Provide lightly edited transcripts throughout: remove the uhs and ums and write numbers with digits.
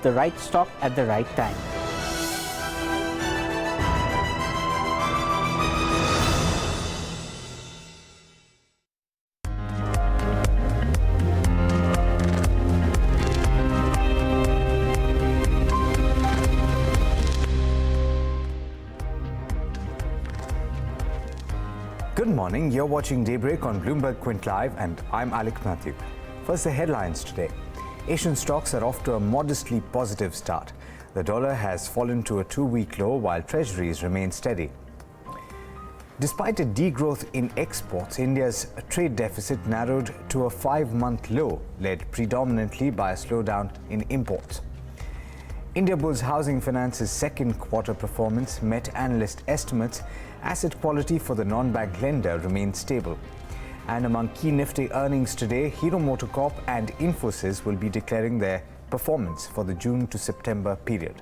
the right stock at the right time. Good morning, you're watching Daybreak on Bloomberg Quint Live and I'm Alec Matthew. First, the headlines today. Asian stocks are off to a modestly positive start. The dollar has fallen to a two-week low while treasuries remain steady. Despite a degrowth in exports, India's trade deficit narrowed to a 5-month low, led predominantly by a slowdown in imports. Indiabulls Housing Finance's second quarter performance met analyst estimates. Asset quality for the non-bank lender remains stable. And among key Nifty earnings today, MotoCorp and Infosys will be declaring their performance for the June to September period.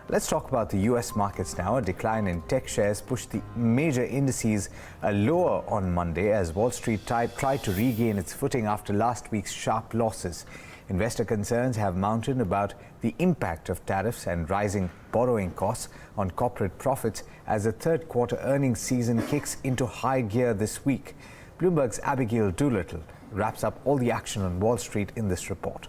Let's talk about the US markets now. A decline in tech shares pushed the major indices lower on Monday as Wall Street tried to regain its footing after last week's sharp losses. Investor concerns have mounted about the impact of tariffs and rising borrowing costs on corporate profits as the third quarter earnings season kicks into high gear this week. Bloomberg's Abigail Doolittle wraps up all the action on Wall Street in this report.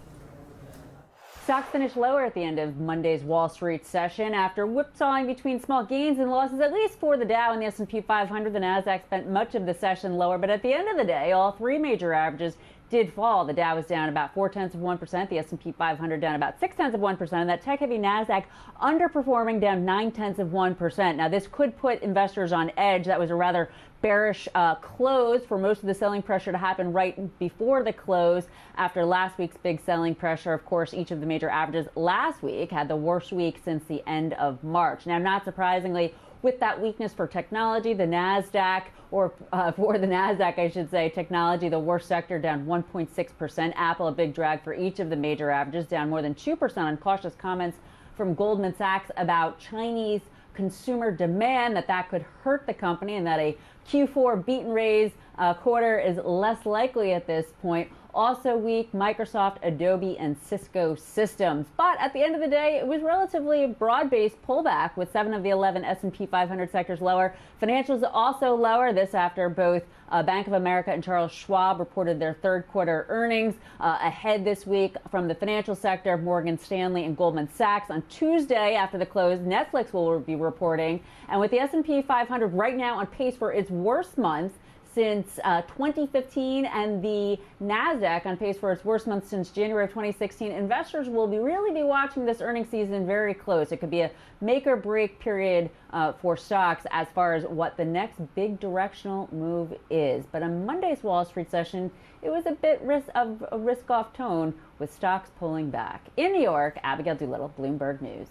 Stocks finished lower at the end of Monday's Wall Street session after whipsawing between small gains and losses, at least for the Dow and the S&P 500. The Nasdaq spent much of the session lower, but at the end of the day, all three major averages did fall. The Dow was down about 0.4%, the S&P 500 down about 0.6%, and that tech-heavy Nasdaq underperforming down 0.9%. Now, this could put investors on edge. That was a rather bearish close for most of the selling pressure to happen right before the close after last week's big selling pressure. Of course, each of the major averages last week had the worst week since the end of March. Now, not surprisingly, with that weakness for technology, the Nasdaq, or for the Nasdaq, I should say, technology, the worst sector, down 1.6%. Apple, a big drag for each of the major averages, down more than 2% on cautious comments from Goldman Sachs about Chinese consumer demand, that could hurt the company and that a Q4 beat and raise quarter is less likely at this point. Also weak, Microsoft, Adobe, and Cisco Systems. But at the end of the day, it was relatively a broad-based pullback with 7 of the 11 S&P 500 sectors lower. Financials also lower, this after both Bank of America and Charles Schwab reported their third quarter earnings. Ahead this week from the financial sector, Morgan Stanley and Goldman Sachs. On Tuesday after the close, Netflix will be reporting. And with the S&P 500 right now on pace for its worst month since 2015 and the Nasdaq on pace for its worst month since January of 2016, investors will really be watching this earnings season very close. It could be a make or break period for stocks as far as what the next big directional move is. But on Monday's Wall Street session, it was a bit of a risk-off tone with stocks pulling back. In New York, Abigail Doolittle, Bloomberg News.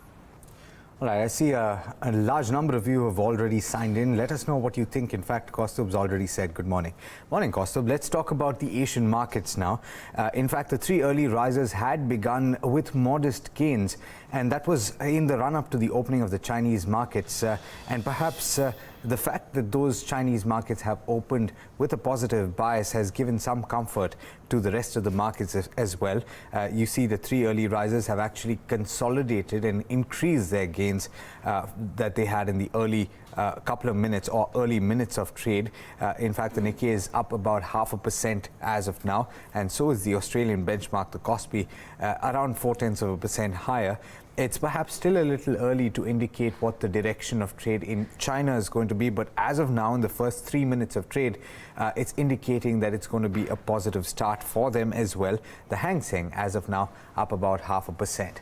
All right, I see a large number of you have already signed in. Let us know what you think. In fact, Kaustubh's already said good morning. Morning, Kaustubh. Let's talk about the Asian markets now. In fact, the three early risers had begun with modest gains, and that was in the run-up to the opening of the Chinese markets. And perhaps the fact that those Chinese markets have opened with a positive bias has given some comfort to the rest of the markets as well. You see the three early risers have actually consolidated and increased their gains that they had in the early couple of minutes or early minutes of trade. In fact, the Nikkei is up about 0.5% as of now, and so is the Australian benchmark, the Kospi, around 0.4% higher. It's perhaps still a little early to indicate what the direction of trade in China is going to be, but as of now, in the first 3 minutes of trade, it's indicating that it's going to be a positive start for them as well. The Hang Seng, as of now, up about 0.5%.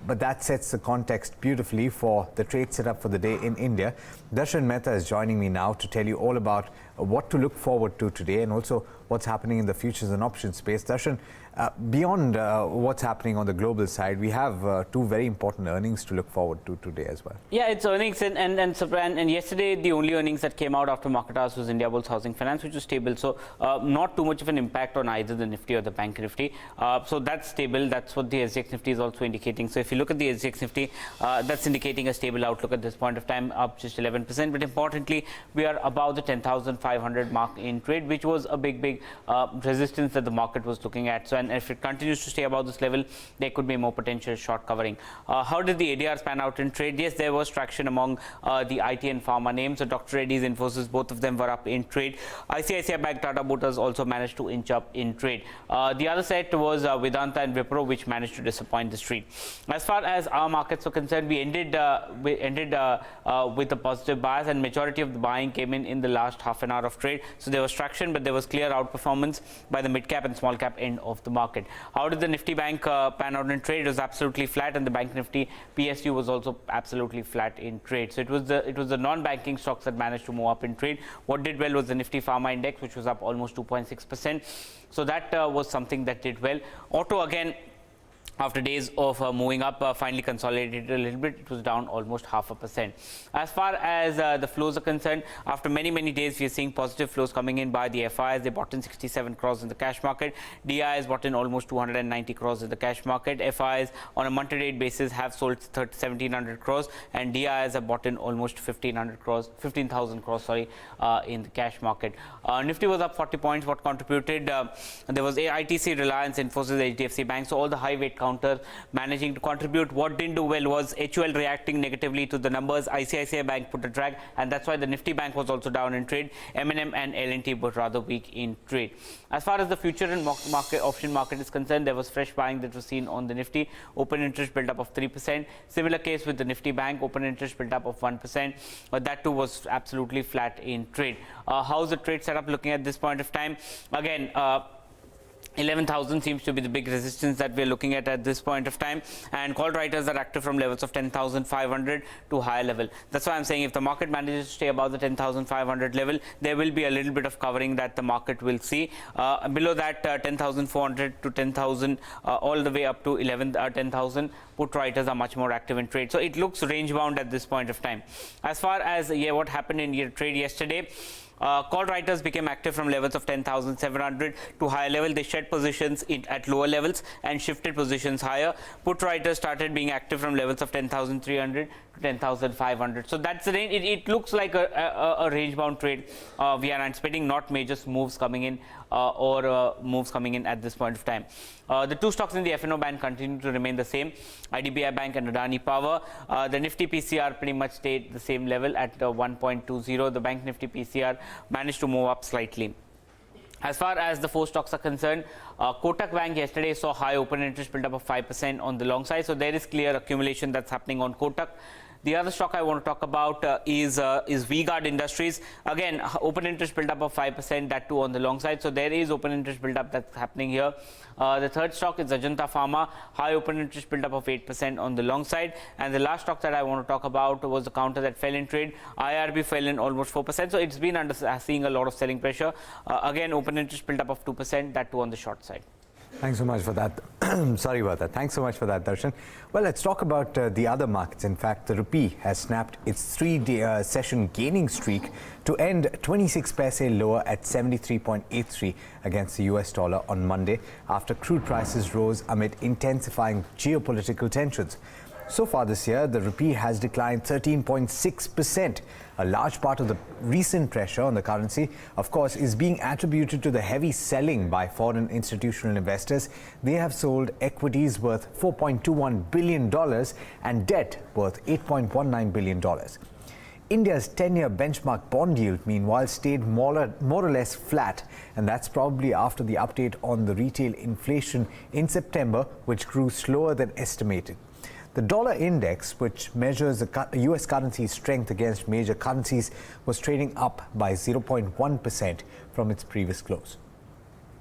But that sets the context beautifully for the trade setup for the day in India. Darshan Mehta is joining me now to tell you all about what to look forward to today and also what's happening in the futures and options space. Darshan, beyond what's happening on the global side, we have two very important earnings to look forward to today as well. Yeah, it's earnings and yesterday the only earnings that came out after market hours was Indiabulls Housing Finance, which was stable. So not too much of an impact on either the Nifty or the Bank Nifty. So that's stable. That's what the SGX Nifty is also indicating. So if you look at the SGX Nifty, that's indicating a stable outlook at this point of time, up just 11%. But importantly, we are above the 10,500 mark in trade, which was a big resistance that the market was looking at. So, and if it continues to stay above this level, there could be more potential short covering. How did the ADRs pan out in trade? Yes, there was traction among the IT and pharma names. So Dr. Reddy's, Infosys, both of them were up in trade. ICICI Bank, Tata Motors also managed to inch up in trade. The other set was Vedanta and Wipro, which managed to disappoint the street. As far as our markets were concerned, we ended with a positive bias, and majority of the buying came in the last half an hour of trade. So there was traction, but there was clear outperformance by the mid cap and small cap end of the market. How did the Nifty Bank pan out in trade? It was absolutely flat, and the Bank Nifty PSU was also absolutely flat in trade. So it was the non-banking stocks that managed to move up in trade. What did well was the Nifty Pharma Index, which was up almost 2.6%. So that was something that did well. Auto again, after days of moving up, finally consolidated a little bit. It was down almost 0.5%. As far as the flows are concerned, after many days, we are seeing positive flows coming in by the FIs. They bought in 67 crores in the cash market. DIs bought in almost 290 crores in the cash market. FIs on a month-to-date basis have sold 1,700 crores, and DIs have bought in almost 15,000 crores, in the cash market. Nifty was up 40 points. What contributed? There was ITC, Reliance, Infosys, HDFC Bank. So all the high weight counter managing to contribute. What didn't do well was HUL reacting negatively to the numbers. ICICI Bank put a drag, and that's why the Nifty Bank was also down in trade. M&M and L&T were rather weak in trade. As far as the future and option market is concerned, there was fresh buying that was seen on the Nifty. Open interest build up of 3%. Similar case with the Nifty Bank. Open interest build up of 1%. But that too was absolutely flat in trade. How's the trade setup looking at this point of time? Again, 11,000 seems to be the big resistance that we're looking at this point of time, and call writers are active from levels of 10,500 to higher level. That's why I'm saying if the market manages to stay above the 10,500 level, there will be a little bit of covering that the market will see. Below that, 10,400 to 10,000, all the way up to 10,000, put writers are much more active in trade. So it looks range bound at this point of time. As far as what happened in trade yesterday, call writers became active from levels of 10,700 to higher level. They shed positions at lower levels and shifted positions higher. Put writers started being active from levels of 10,300 to 10,500. So that's the range. It looks like a range bound trade. We are anticipating not major moves coming in or moves coming in at this point of time. The two stocks in the F&O band continue to remain the same, IDBI Bank and Adani Power. The Nifty PCR pretty much stayed the same level at 1.20. The Bank Nifty PCR managed to move up slightly. As far as the four stocks are concerned, Kotak Bank yesterday saw high open interest build up of 5% on the long side. So there is clear accumulation that's happening on Kotak. The other stock I want to talk about is V-Guard Industries. Again, open interest build up of 5%, that too on the long side. So there is open interest build up that's happening here. The third stock is Ajanta Pharma, high open interest build up of 8% on the long side. And the last stock that I want to talk about was the counter that fell in trade. IRB fell in almost 4%. So it's been seeing a lot of selling pressure. Again, open interest build up of 2%, that too on the short side. Thanks so much for that. Sorry about that. Thanks so much for that, Darshan. Well, let's talk about the other markets. In fact, the rupee has snapped its three-day session gaining streak to end 26 paise lower at 73.83 against the US dollar on Monday after crude prices rose amid intensifying geopolitical tensions. So far this year, the rupee has declined 13.6%. A large part of the recent pressure on the currency, of course, is being attributed to the heavy selling by foreign institutional investors. They have sold equities worth $4.21 billion and debt worth $8.19 billion. India's 10-year benchmark bond yield, meanwhile, stayed more or less flat, and that's probably after the update on the retail inflation in September, which grew slower than estimated. The dollar index, which measures the US currency's strength against major currencies, was trading up by 0.1% from its previous close.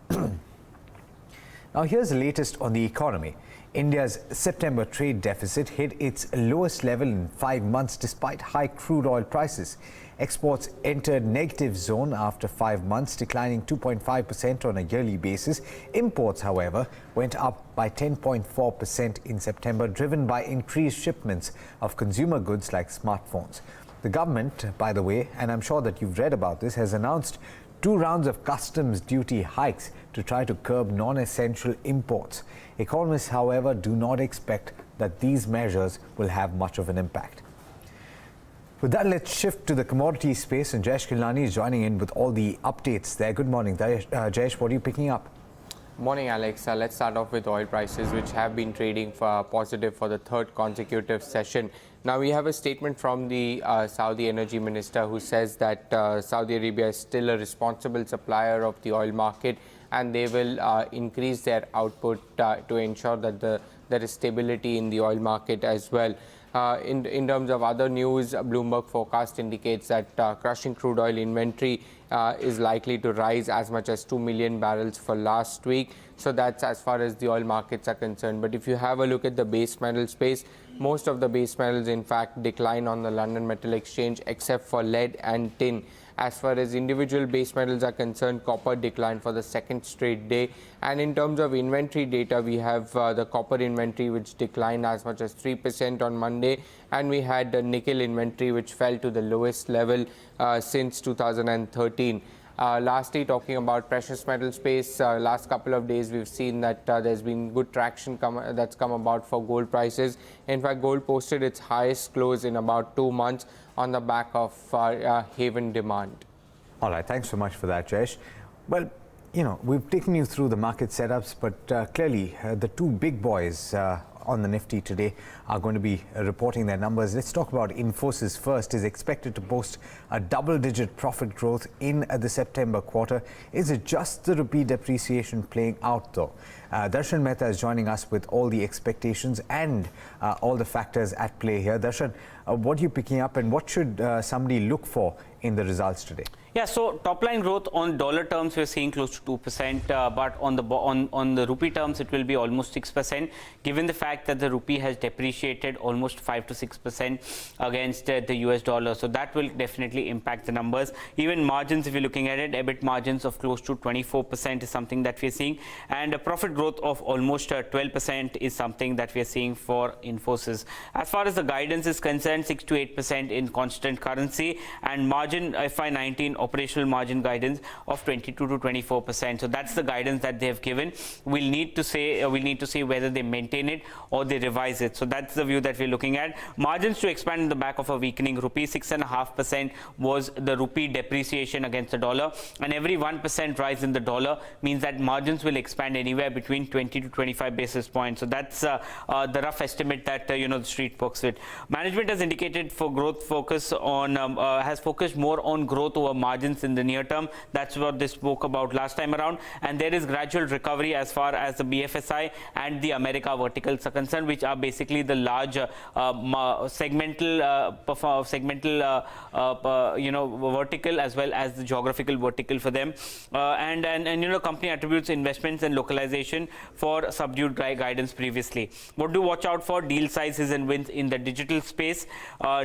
Now, here's the latest on the economy. India's September trade deficit hit its lowest level in 5 months despite high crude oil prices. Exports entered negative zone after 5 months, declining 2.5% on a yearly basis. Imports, however, went up by 10.4% in September, driven by increased shipments of consumer goods like smartphones. The government, by the way, and I'm sure that you've read about this, has announced 2 rounds of customs duty hikes to try to curb non-essential imports. Economists, however, do not expect that these measures will have much of an impact. With that, let's shift to the commodity space, and Jayesh Kilnani is joining in with all the updates there. Good morning, Jayesh. What are you picking up? Morning, Alex. Let's start off with oil prices, which have been trading positive for the third consecutive session. Now, we have a statement from the Saudi energy minister who says that Saudi Arabia is still a responsible supplier of the oil market, and they will increase their output to ensure that there is stability in the oil market as well. In terms of other news, Bloomberg forecast indicates that crushing crude oil inventory is likely to rise as much as 2 million barrels for last week. So that's as far as the oil markets are concerned. But if you have a look at the base metal space, most of the base metals in fact decline on the London Metal Exchange except for lead and tin. As far as individual base metals are concerned, copper declined for the second straight day. And in terms of inventory data, we have the copper inventory, which declined as much as 3% on Monday. And we had the nickel inventory, which fell to the lowest level since 2013. Lastly, talking about precious metal space, last couple of days we've seen that there's been good traction that's come about for gold prices. In fact, gold posted its highest close in about 2 months on the back of haven demand. All right, thanks so much for that, Jayesh. Well, you know, we've taken you through the market setups, but clearly the two big boys on the Nifty today are going to be reporting their numbers. Let's talk about Infosys first. Is expected to post a double-digit profit growth in the September quarter. Is it just the rupee depreciation playing out, though? Darshan Mehta is joining us with all the expectations and all the factors at play here. Darshan, what are you picking up, and what should somebody look for in the results today? Yeah, so top line growth on dollar terms we're seeing close to 2%, but on the rupee terms it will be almost 6%, given the fact that the rupee has depreciated almost 5 to 6% against the US dollar. So that will definitely impact the numbers. Even margins, if you're looking at it, EBIT margins of close to 24% is something that we're seeing, and a profit growth of almost 12% is something that we're seeing for Infosys. As far as the guidance is concerned, 6 to 8% in constant currency, and margin FY19 operational margin guidance of 22 to 24%. So that's the guidance that they have given. We'll need to see whether they maintain it or they revise it. So that's the view that we're looking at. Margins to expand in the back of a weakening rupee. 6.5% was the rupee depreciation against the dollar, and every 1% rise in the dollar means that margins will expand anywhere between 20 to 25 basis points. So that's the rough estimate that the street works with. Management has indicated for growth focus on has focused more on growth over margins in the near term. That's what they spoke about last time around, and there is gradual recovery as far as the BFSI and the America verticals are concerned, which are basically the large segmental vertical as well as the geographical vertical for them, and company attributes investments and localization for subdued guidance previously. What to watch out for? Deal sizes and wins in the digital space,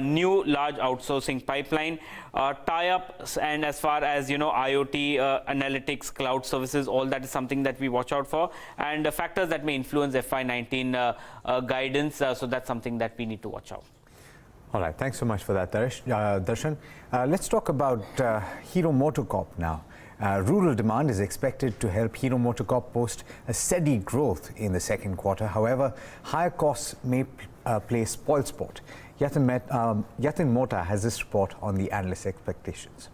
new large outsourcing pipeline, tie-ups, and as far as IoT, analytics, cloud services, all that is something that we watch out for, and factors that may influence FY19 guidance. So that's something that we need to watch out. All right, thanks so much for that, Darshan. Let's talk about Hero MotoCorp now. Rural demand is expected to help Hero MotoCorp post a steady growth in the second quarter. However, higher costs may play spoilsport. Yatin Mota has this report on the analyst expectations.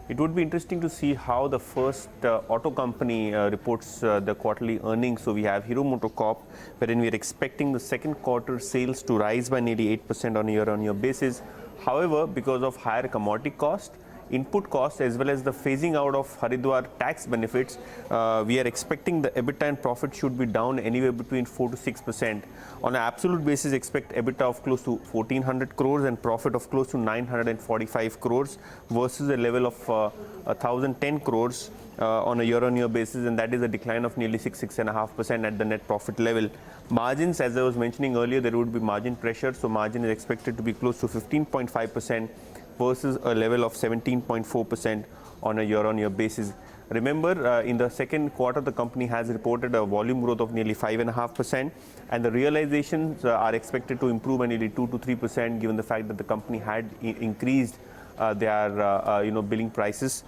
It would be interesting to see how the first auto company reports the quarterly earnings. So we have Hero MotoCorp, wherein we are expecting the second quarter sales to rise by nearly 8% on a year-on-year basis. However, because of higher commodity cost, input costs, as well as the phasing out of Haridwar tax benefits, we are expecting the EBITDA and profit should be down anywhere between 4 to 6%. On an absolute basis, expect EBITDA of close to 1,400 crores and profit of close to 945 crores versus a level of 1,010 crores on a year-on-year basis, and that is a decline of nearly 6.5% at the net profit level. Margins, as I was mentioning earlier, there would be margin pressure, so margin is expected to be close to 15.5% versus a level of 17.4% on a year-on-year basis. Remember, in the second quarter, the company has reported a volume growth of nearly 5.5%, and the realizations are expected to improve by nearly 2 to 3%, given the fact that the company had increased their billing prices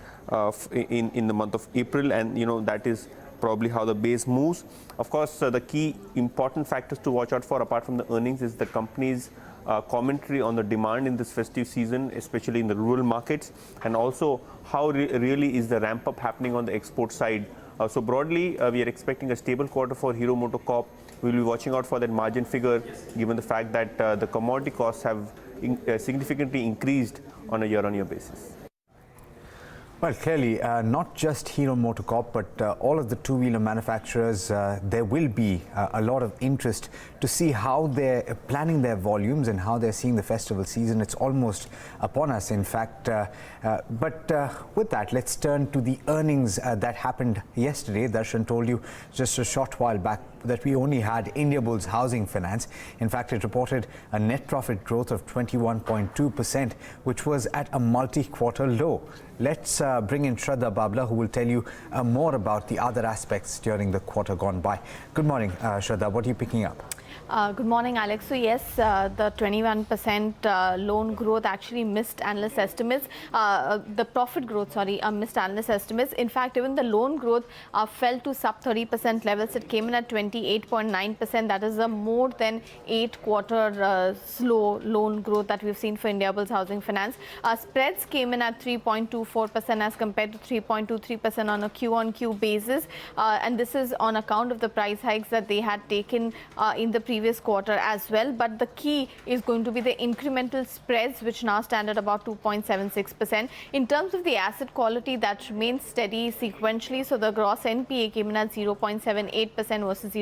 in the month of April, and that is probably how the base moves. Of course, the key important factors to watch out for apart from the earnings is the company's commentary on the demand in this festive season, especially in the rural markets, and also how really is the ramp up happening on the export side. So broadly, we are expecting a stable quarter for Hero MotoCorp. We will be watching out for that margin figure, given the fact that the commodity costs have significantly increased on a year-on-year basis. Well, clearly, not just Hero MotoCorp, but all of the two-wheeler manufacturers, there will be a lot of interest to see how they're planning their volumes and how they're seeing the festival season. It's almost upon us, in fact. But with that, let's turn to the earnings that happened yesterday. Darshan told you just a short while back that we only had Indiabulls Housing Finance. In fact, it reported a net profit growth of 21.2%, which was at a multi-quarter low. Let's bring in Shraddha Babla, who will tell you more about the other aspects during the quarter gone by. Good morning, Shraddha. What are you picking up? Good morning, Alex. So yes, the 21% loan growth actually missed analyst estimates. The profit growth, missed analyst estimates. In fact, even the loan growth fell to sub 30% levels. It came in at 28.9%. That is a more than 8-quarter slow loan growth that we've seen for Indiabulls Housing Finance. Spreads came in at 3.24% as compared to 3.23% on a Q-on-Q basis. And this is on account of the price hikes that they had taken in the previous quarter as well, but the key is going to be the incremental spreads, which now stand at about 2.76%. In terms of the asset quality, that remains steady sequentially. So the gross NPA came in at 0.78% versus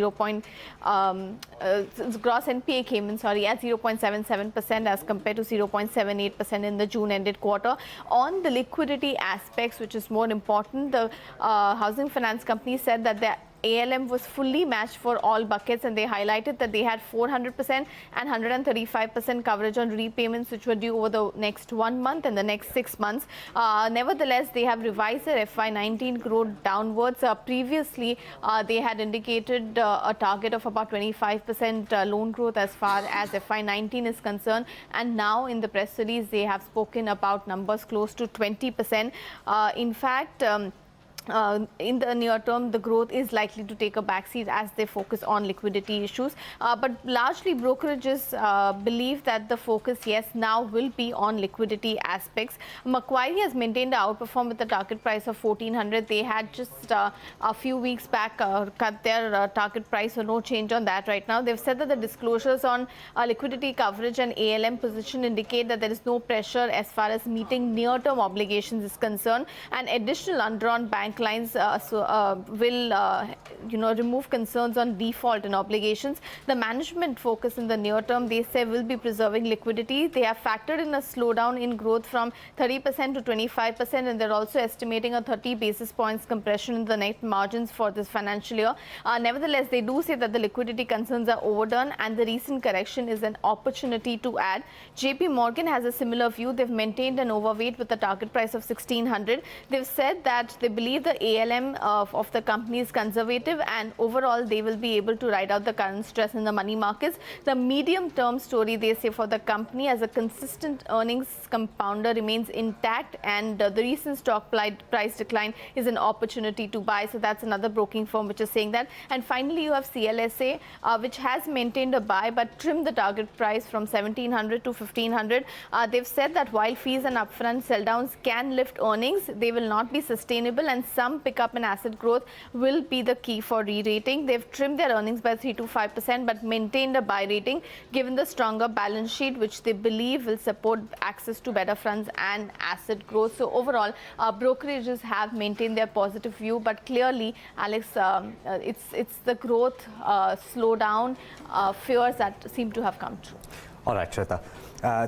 gross NPA came in at 0.77% as compared to 0.78% in the June ended quarter. On the liquidity aspects, which is more important, the housing finance company said that the ALM was fully matched for all buckets, and they highlighted that they had 400% and 135% coverage on repayments which were due over the next 1 month and the next 6 months. Nevertheless, they have revised their FY19 growth downwards. Previously, they had indicated a target of about 25% loan growth as far as FY19 is concerned, and now in the press release they have spoken about numbers close to 20%. In fact, in the near term, the growth is likely to take a backseat as they focus on liquidity issues. But largely, brokerages believe that the focus, yes, now will be on liquidity aspects. Macquarie has maintained to outperform with a target price of 1400. They had just a few weeks back cut their target price, so no change on that right now. They've said that the disclosures on liquidity coverage and ALM position indicate that there is no pressure as far as meeting near-term obligations is concerned, and additional undrawn bank lines will remove concerns on default and obligations. The management focus in the near term, they say, will be preserving liquidity. They have factored in a slowdown in growth from 30% to 25%, and they're also estimating a 30 basis points compression in the net margins for this financial year. Nevertheless, they do say that the liquidity concerns are overdone and the recent correction is an opportunity to add. JP Morgan has a similar view. They've maintained an overweight with a target price of 1600. They've said that they believe the ALM of the company is conservative, and overall they will be able to ride out the current stress in the money markets. The medium-term story, they say, for the company as a consistent earnings compounder remains intact, and the recent stock price decline is an opportunity to buy. So that's another broking firm which is saying that. And finally, you have CLSA, which has maintained a buy but trimmed the target price from 1700 to 1500. They've said that while fees and upfront sell downs can lift earnings, they will not be sustainable, and some pickup in asset growth will be the key for re-rating. They've trimmed their earnings by 3 to 5% but maintained a buy rating given the stronger balance sheet, which they believe will support access to better funds and asset growth. So overall, brokerages have maintained their positive view, but clearly, Alex, it's the growth slowdown fears that seem to have come true. All right, Shraddha.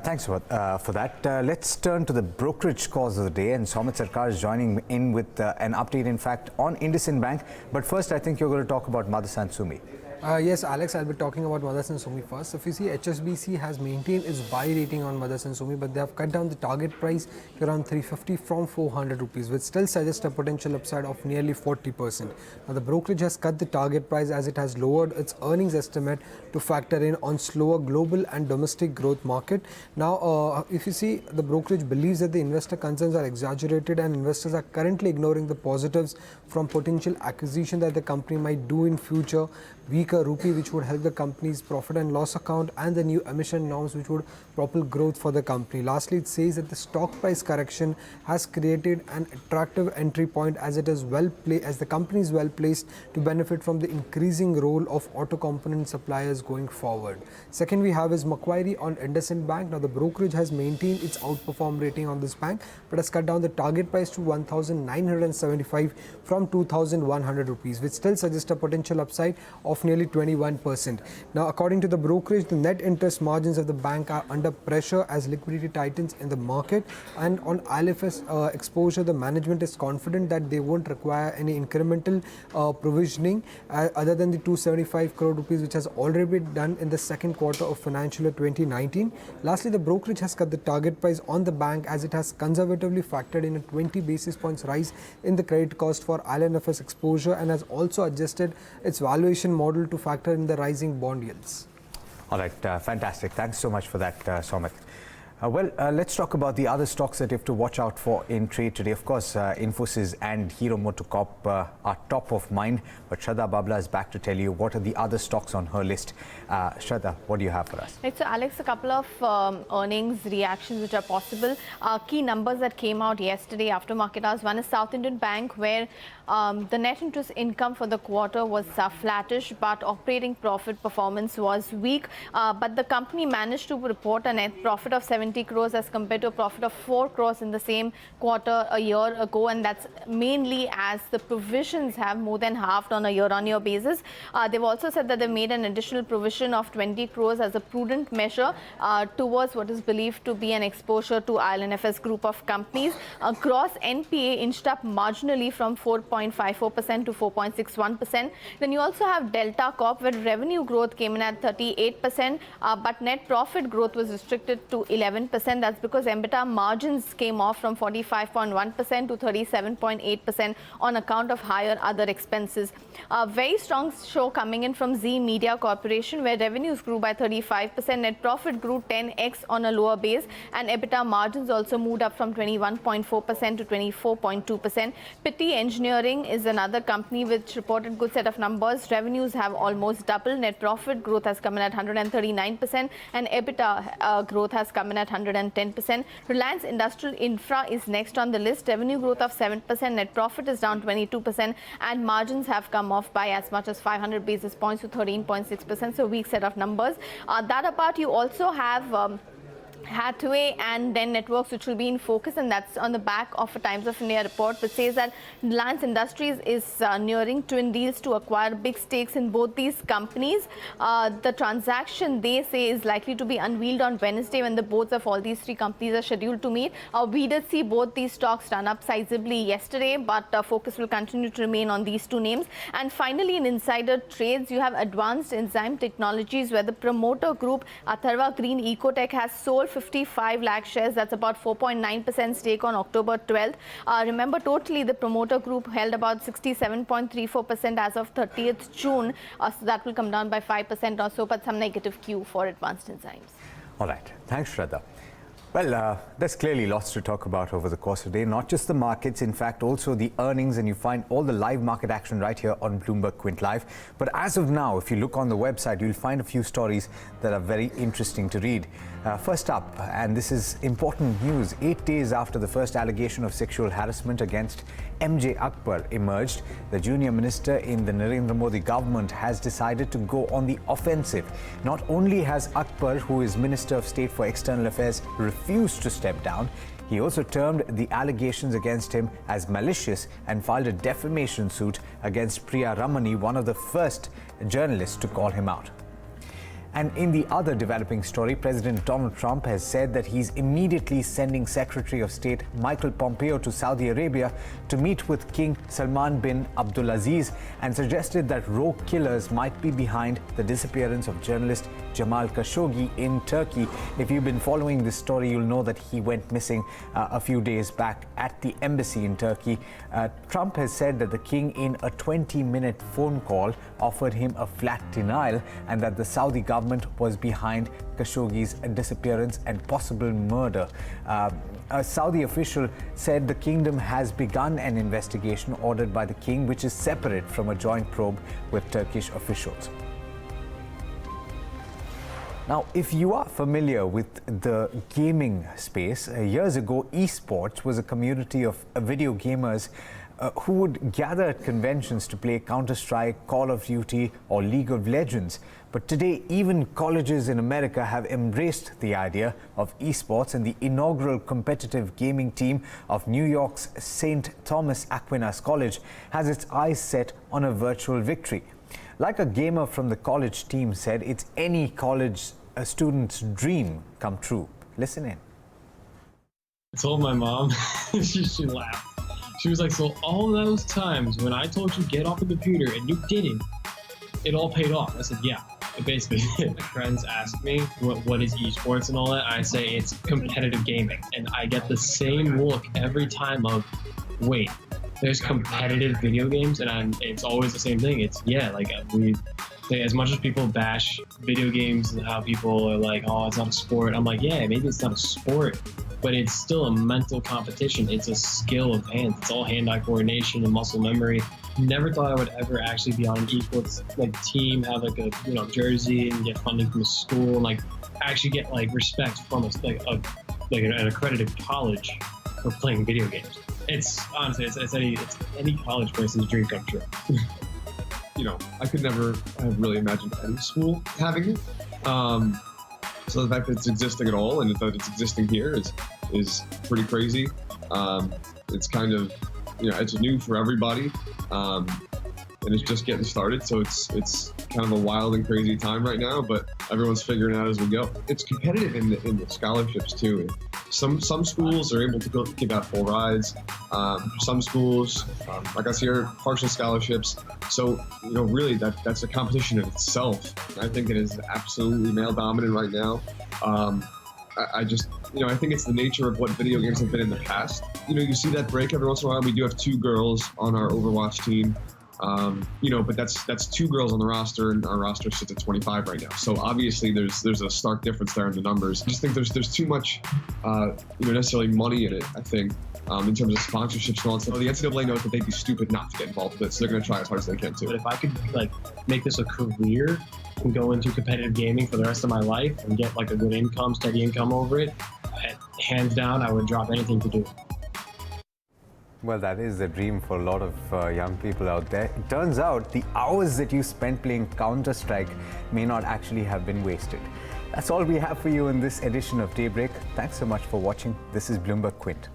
Thanks for that. Let's turn to the brokerage cause of the day, and Soumit Sarkar is joining in with an update, in fact, on IndusInd Bank. But first, I think you're going to talk about Motherson Sumi. Yes, Alex, I'll be talking about Motherson Sumi first. If you see, HSBC has maintained its buy rating on Motherson Sumi, but they have cut down the target price to around 350 from 400 rupees, which still suggests a potential upside of nearly 40%. Now, the brokerage has cut the target price as it has lowered its earnings estimate to factor in on slower global and domestic growth market. Now, if you see, the brokerage believes that the investor concerns are exaggerated and investors are currently ignoring the positives from potential acquisition that the company might do in future, weaker rupee which would help the company's profit and loss account, and the new emission norms which would propel growth for the company. Lastly, it says that the stock price correction has created an attractive entry point as it is as the company is well placed to benefit from the increasing role of auto component suppliers going forward. Second we have is Macquarie on IndusInd Bank. Now, the brokerage has maintained its outperform rating on this bank but has cut down the target price to 1,975 from 2,100 rupees, which still suggests a potential upside of nearly 21%. Now, according to the brokerage, the net interest margins of the bank are under pressure as liquidity tightens in the market, and on ILFS exposure, the management is confident that they won't require any incremental provisioning other than the 275 crore rupees which has already been done in the second quarter of financial year 2019. Lastly, the brokerage has cut the target price on the bank as it has conservatively factored in a 20 basis points rise in the credit cost for ILFS exposure and has also adjusted its valuation model to factor in the rising bond yields. All right, fantastic. Thanks so much for that, Soumit. Let's talk about the other stocks that you have to watch out for in trade today. Of course, Infosys and MotoCorp are top of mind, but Shraddha Babla is back to tell you what are the other stocks on her list. Shraddha, what do you have for us? Right, so Alex, a couple of earnings reactions which are possible. Key numbers that came out yesterday after market hours. One is South Indian Bank, where the net interest income for the quarter was flattish, but operating profit performance was weak. But the company managed to report a net profit of 70 crores as compared to a profit of 4 crores in the same quarter a year ago, and that's mainly as the provisions have more than halved on a year-on-year basis. They've also said that they made an additional provision of 20 crores as a prudent measure towards what is believed to be an exposure to ILFS group of companies. Gross NPA inched up marginally from 4.54% to 4.61%. Then you also have Delta Corp, where revenue growth came in at 38%, but net profit growth was restricted to 11%. That's because EBITDA margins came off from 45.1% to 37.8% on account of higher other expenses. A very strong show coming in from Z Media Corporation, where revenues grew by 35%, net profit grew 10x on a lower base, and EBITDA margins also moved up from 21.4% to 24.2%. Pitti Engineering is another company which reported good set of numbers. Revenues have almost doubled, net profit growth has come in at 139%, and EBITDA growth has come in at 110%. Reliance Industrial Infra is next on the list. Revenue growth of 7%, net profit is down 22%, and margins have come off by as much as 500 basis points to 13.6%. So weak set of numbers. That apart, you also have Hathway and then Networks, which will be in focus, and that's on the back of a Times of India report which says that Reliance Industries is nearing twin deals to acquire big stakes in both these companies. The transaction, they say, is likely to be unveiled on Wednesday when the boards of all these three companies are scheduled to meet. We did see both these stocks run up sizably yesterday, but focus will continue to remain on these two names. And finally, in insider trades, you have Advanced Enzyme Technologies, where the promoter group Atharva Green Ecotech has sold 55 lakh shares. That's about 4.9% stake on October 12th. Remember, totally the promoter group held about 67.34% as of 30th June. So that will come down by 5% or so, but some negative Q for Advanced Enzymes. All right. Thanks, Shraddha. Well, there's clearly lots to talk about over the course of the day, not just the markets, in fact, also the earnings, and you find all the live market action right here on Bloomberg Quint Live. But as of now, if you look on the website, you'll find a few stories that are very interesting to read. First up, and this is important news, 8 days after the first allegation of sexual harassment against MJ Akbar emerged, the junior minister in the Narendra Modi government has decided to go on the offensive. Not only has Akbar, who is Minister of State for External Affairs, refused to step down, he also termed the allegations against him as malicious and filed a defamation suit against Priya Ramani, one of the first journalists to call him out. And in the other developing story, President Donald Trump has said that he's immediately sending Secretary of State Michael Pompeo to Saudi Arabia to meet with King Salman bin Abdulaziz, and suggested that rogue killers might be behind the disappearance of journalist Jamal Khashoggi in Turkey. If you've been following this story, you'll know that he went missing a few days back at the embassy in Turkey. Trump has said that the king, in a 20-minute phone call, offered him a flat denial, and that the Saudi government was behind Khashoggi's disappearance and possible murder. A Saudi official said the kingdom has begun an investigation ordered by the king, which is separate from a joint probe with Turkish officials. Now, if you are familiar with the gaming space, years ago, eSports was a community of video gamers who would gather at conventions to play Counter-Strike, Call of Duty, or League of Legends. But today, even colleges in America have embraced the idea of esports, and the inaugural competitive gaming team of New York's St. Thomas Aquinas College has its eyes set on a virtual victory. Like a gamer from the college team said, it's any college student's dream come true. Listen in. I told my mom, she laughed. She was like, so all those times when I told you get off the computer and you didn't, it all paid off. I said, yeah, it basically did. My friends ask me what is esports and all that. I say it's competitive gaming. And I get the same look every time of, wait, there's competitive video games? And it's always the same thing. It's, yeah, like as much as people bash video games and how people are like, oh, it's not a sport. I'm like, yeah, maybe it's not a sport, but it's still a mental competition. It's a skill of hands. It's all hand-eye coordination and muscle memory. Never thought I would ever actually be on an esports team, have like a jersey and get funding from a school, and like actually get like respect from an accredited college for playing video games. It's honestly, it's any college person's dream come true. I could never have really imagined any school having it. So the fact that it's existing at all and that it's existing here is pretty crazy. It's kind of, it's new for everybody, and it's just getting started. So it's kind of a wild and crazy time right now, but everyone's figuring it out as we go. It's competitive in the scholarships too. Some schools are able to give out full rides. Some schools, like us here, partial scholarships. So, really that's a competition in itself. I think it is absolutely male dominant right now. I think it's the nature of what video games have been in the past. You see that break every once in a while. We do have 2 girls on our Overwatch team. But that's 2 girls on the roster, and our roster sits at 25 right now. So obviously there's a stark difference there in the numbers. I just think there's too much, necessarily money in it, I think, in terms of sponsorships and all that stuff. The NCAA knows that they'd be stupid not to get involved with it, so they're going to try as hard as they can too. But if I could make this a career and go into competitive gaming for the rest of my life and get like a good income, steady income over it, hands down, I would drop anything to do it. Well, that is the dream for a lot of young people out there. It turns out the hours that you spent playing Counter-Strike may not actually have been wasted. That's all we have for you in this edition of Daybreak. Thanks so much for watching. This is Bloomberg Quint.